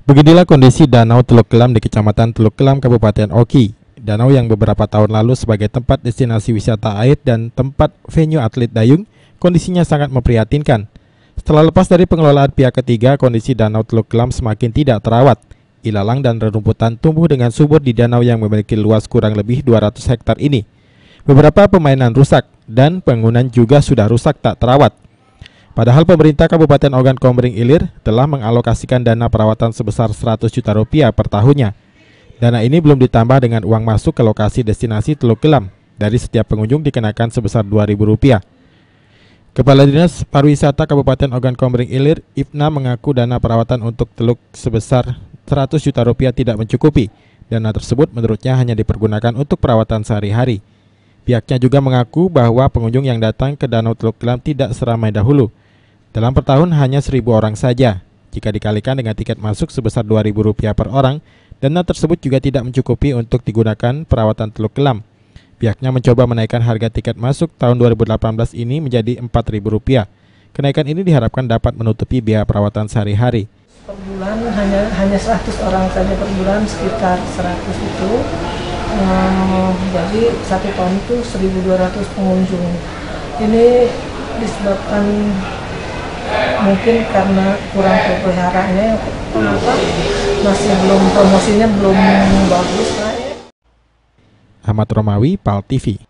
Beginilah kondisi Danau Teluk Kelam di Kecamatan Teluk Kelam, Kabupaten Oki. Danau yang beberapa tahun lalu sebagai tempat destinasi wisata air dan tempat venue atlet dayung, kondisinya sangat memprihatinkan. Setelah lepas dari pengelolaan pihak ketiga, kondisi Danau Teluk Kelam semakin tidak terawat. Ilalang dan rerumputan tumbuh dengan subur di danau yang memiliki luas kurang lebih 200 hektar ini. Beberapa permainan rusak dan bangunan juga sudah rusak tak terawat. Padahal pemerintah Kabupaten Ogan Komering Ilir telah mengalokasikan dana perawatan sebesar 100 juta rupiah per tahunnya. Dana ini belum ditambah dengan uang masuk ke lokasi destinasi Teluk Kelam. Dari setiap pengunjung dikenakan sebesar Rp2.000. Kepala Dinas Pariwisata Kabupaten Ogan Komering Ilir, Ibna, mengaku dana perawatan untuk teluk sebesar 100 juta rupiah tidak mencukupi. Dana tersebut menurutnya hanya dipergunakan untuk perawatan sehari-hari. Pihaknya juga mengaku bahwa pengunjung yang datang ke Danau Teluk Kelam tidak seramai dahulu. Dalam per tahun hanya 1.000 orang saja. Jika dikalikan dengan tiket masuk sebesar Rp2.000 per orang, dana tersebut juga tidak mencukupi untuk digunakan perawatan Teluk Kelam. Pihaknya mencoba menaikkan harga tiket masuk tahun 2018 ini menjadi Rp4.000. Kenaikan ini diharapkan dapat menutupi biaya perawatan sehari-hari. Per bulan hanya 100 orang saja per bulan, sekitar 100 itu. Jadi 1 tahun itu 1.200 pengunjung. Ini disebabkan mungkin karena kurang pemeliharaannya, masih belum, promosinya belum bagus lah ya. Ahmad Romawi, PAL TV.